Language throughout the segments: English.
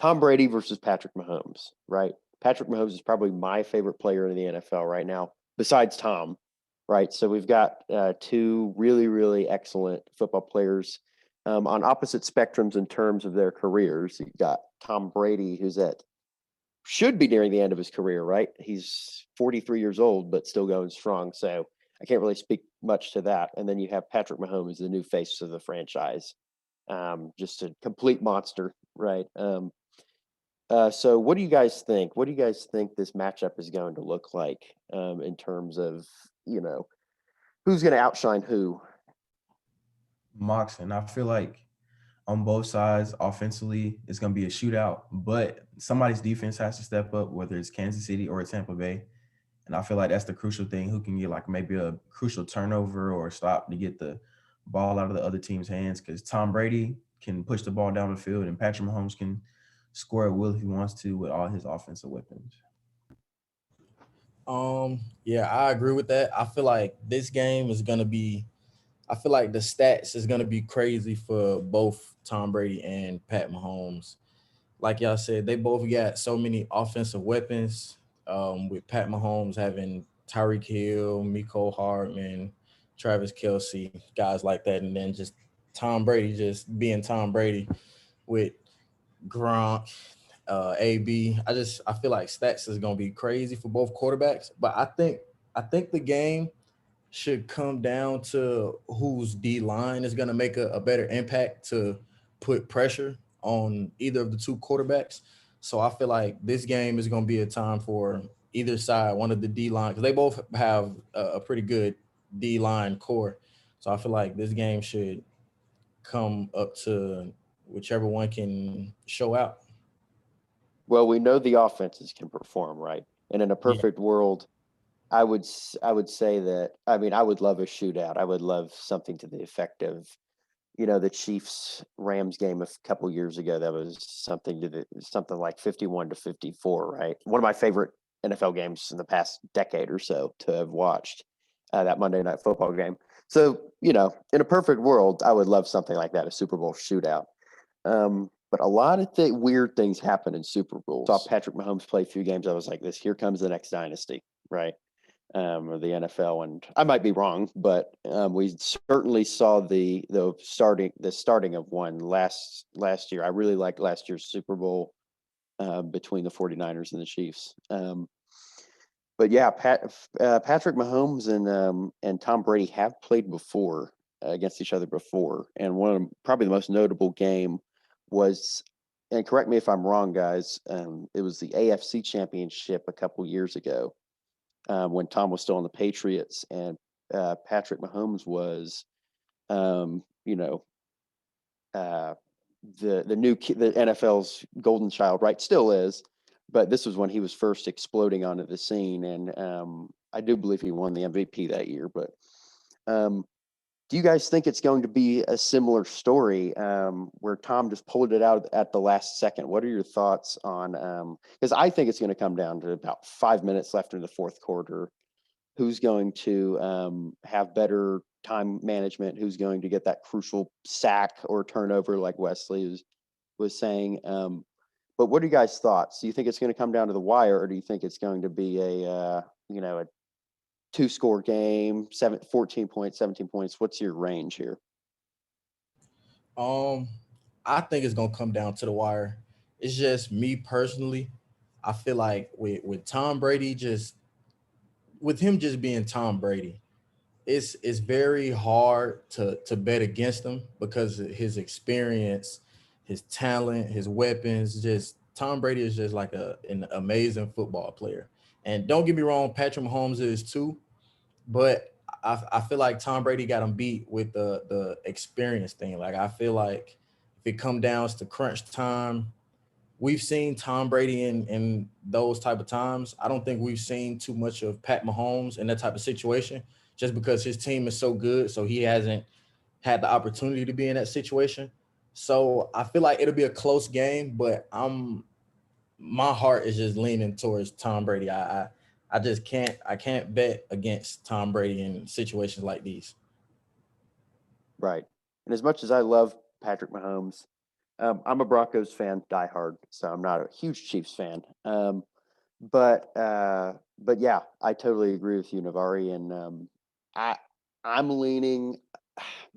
Tom Brady versus Patrick Mahomes, right? Patrick Mahomes is probably my favorite player in the NFL right now, besides Tom, right? So we've got two really, really excellent football players on opposite spectrums in terms of their careers. You've got Tom Brady, should be nearing the end of his career, right? He's 43 years old, but still going strong. So I can't really speak much to that. And then you have Patrick Mahomes, the new face of the franchise, just a complete monster, right? So what do you guys think? What do you guys think this matchup is going to look like in terms of, who's going to outshine who? Moxon. I feel like on both sides, offensively, it's going to be a shootout, but somebody's defense has to step up, whether it's Kansas City or Tampa Bay. And I feel like that's the crucial thing. Who can get like maybe a crucial turnover or stop to get the ball out of the other team's hands? Because Tom Brady can push the ball down the field, and Patrick Mahomes can score at will if he wants to with all his offensive weapons. Yeah, I agree with that. I feel like this game is gonna be. I feel like the stats is gonna be crazy for both Tom Brady and Pat Mahomes. Like y'all said, they both got so many offensive weapons. With Pat Mahomes having Tyreek Hill, Miko Hardman, Travis Kelsey, guys like that, and then just Tom Brady just being Tom Brady with Gronk, AB. I feel like stats is gonna be crazy for both quarterbacks. But I think the game should come down to whose D line is gonna make a better impact to put pressure on either of the two quarterbacks. So I feel like this game is gonna be a time for either side, one of the D line, because they both have a pretty good D line core. So I feel like this game should come up to whichever one can show out. Well, we know the offenses can perform, right? And in a Yeah. perfect world, I would say that. I mean, I would love a shootout. I would love something to the effect of, the Chiefs Rams game a couple years ago. That was something like 51-54, right? One of my favorite NFL games in the past decade or so to have watched, that Monday Night Football game. So, in a perfect world, I would love something like that, a Super Bowl shootout. But a lot of weird things happen in Super Bowls. Saw Patrick Mahomes play a few games. I was like, this here comes the next dynasty, right? Of the NFL, and I might be wrong, but we certainly saw the starting of one last year. I really liked last year's Super Bowl between the 49ers and the Chiefs. But yeah, Patrick Mahomes and Tom Brady have played before against each other before, and one of probably the most notable game was, and correct me if I'm wrong, guys. It was the AFC Championship a couple years ago, when Tom was still on the Patriots, and Patrick Mahomes was, um, you know, uh, the NFL's golden child, right? Still is, but this was when he was first exploding onto the scene, and I do believe he won the MVP that year. But um, do you guys think it's going to be a similar story, where Tom just pulled it out at the last second? What are your thoughts on? Because I think it's going to come down to about 5 minutes left in the fourth quarter. Who's going to have better time management? Who's going to get that crucial sack or turnover, like Wesley was saying? But what are you guys' thoughts? Do you think it's going to come down to the wire, or do you think it's going to be a two-score game, 14 points, 17 points? What's your range here? Um, I think it's gonna come down to the wire. It's just me personally. I feel like with Tom Brady, just with him just being Tom Brady, it's very hard to bet against him because of his experience, his talent, his weapons. Just Tom Brady is just like an amazing football player. And don't get me wrong, Patrick Mahomes is too, but I feel like Tom Brady got him beat with the experience thing. Like I feel like if it come down to crunch time, we've seen Tom Brady in those type of times. I don't think we've seen too much of Pat Mahomes in that type of situation, just because his team is so good. So he hasn't had the opportunity to be in that situation. So I feel like it'll be a close game, but my heart is just leaning towards Tom Brady. I just can't bet against Tom Brady in situations like these. Right. And as much as I love Patrick Mahomes, I'm a Broncos fan, diehard, so I'm not a huge Chiefs fan. But yeah, I totally agree with you, Navari, and I I'm leaning.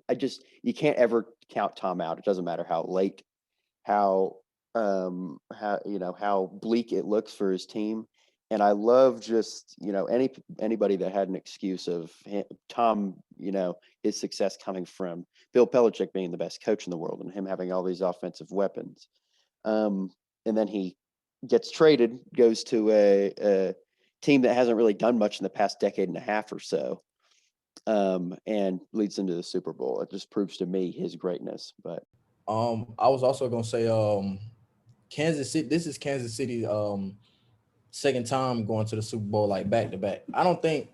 I just you can't ever count Tom out. It doesn't matter how late, how how bleak it looks for his team. And I love just anybody that had an excuse of Tom, his success coming from Bill Belichick being the best coach in the world and him having all these offensive weapons. Um, and then he gets traded, goes to a team that hasn't really done much in the past decade and a half or so, and leads into the Super Bowl. It just proves to me his greatness. But I was also gonna say Kansas City. This is Kansas City second time going to the Super Bowl like back to back. I don't think,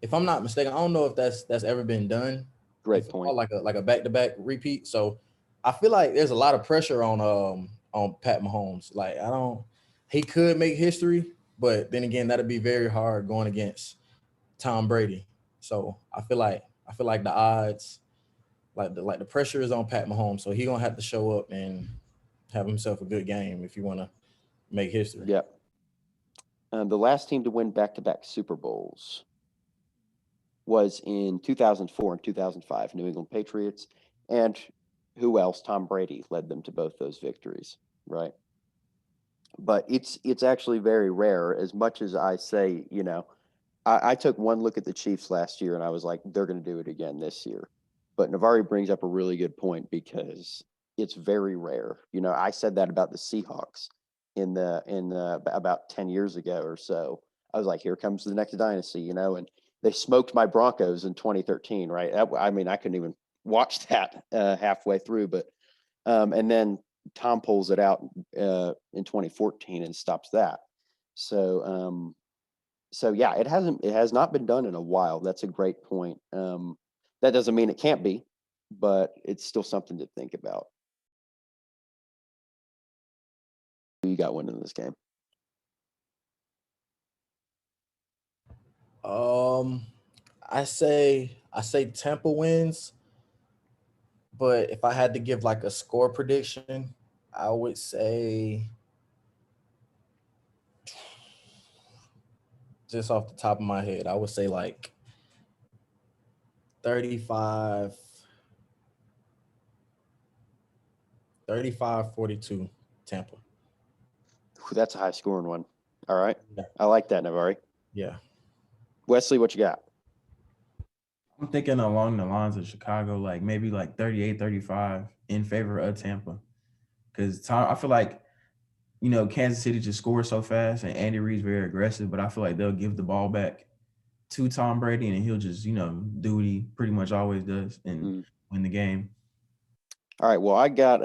if I'm not mistaken, I don't know if that's ever been done in great football, point. like a back to back repeat. So I feel like there's a lot of pressure on Pat Mahomes. Like he could make history, but then again, that'd be very hard going against Tom Brady. So I feel like the odds, like the pressure is on Pat Mahomes. So he gonna have to show up and have himself a good game if you want to make history. Yep. The last team to win back-to-back Super Bowls was in 2004 and 2005, New England Patriots. And who else? Tom Brady led them to both those victories, right? But it's actually very rare. As much as I say, I took one look at the Chiefs last year and I was like, they're going to do it again this year. But Navari brings up a really good point because it's very rare. I said that about the Seahawks in the about 10 years ago or so. I was like, here comes the next dynasty, and they smoked my Broncos in 2013, right? I mean, I couldn't even watch that halfway through, but and then Tom pulls it out in 2014 and stops that. So so yeah, it has not been done in a while. That's a great point. That doesn't mean it can't be, but it's still something to think about. Who you got winning this game? Um, I say Tampa wins, but if I had to give like a score prediction, I would say, just off the top of my head, I would say like 35, 42 Tampa. That's a high scoring one. All right, Yeah. I like that, Navari. Yeah. Wesley, what you got? I'm thinking along the lines of Chicago, like maybe like 38, 35 in favor of Tampa. Because I feel like, Kansas City just scores so fast and Andy Reid's very aggressive, but I feel like they'll give the ball back to Tom Brady and he'll just, do what he pretty much always does and Mm. win the game. All right, well, I got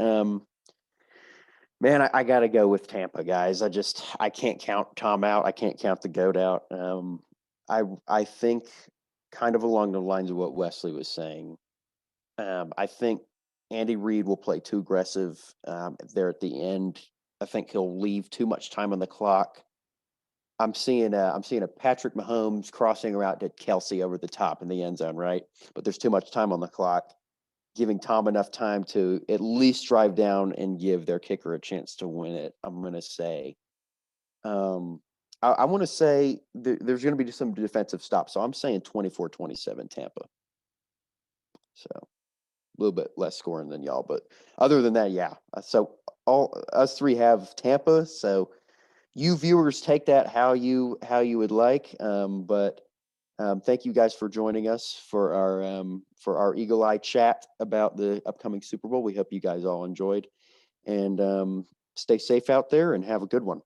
man, I got to go with Tampa, guys. I can't count Tom out. I can't count the goat out. I think kind of along the lines of what Wesley was saying. I think Andy Reid will play too aggressive there at the end. I think he'll leave too much time on the clock. I'm seeing a Patrick Mahomes crossing around to Kelsey over the top in the end zone, right? But there's too much time on the clock, giving Tom enough time to at least drive down and give their kicker a chance to win it. I'm going to say, I want to say there's going to be some defensive stops. So I'm saying 24-27 Tampa. So a little bit less scoring than y'all. But other than that, yeah. So all us three have Tampa. So you viewers take that how you would like. But thank you guys for joining us for our Eagle Eye chat about the upcoming Super Bowl. We hope you guys all enjoyed, and stay safe out there and have a good one.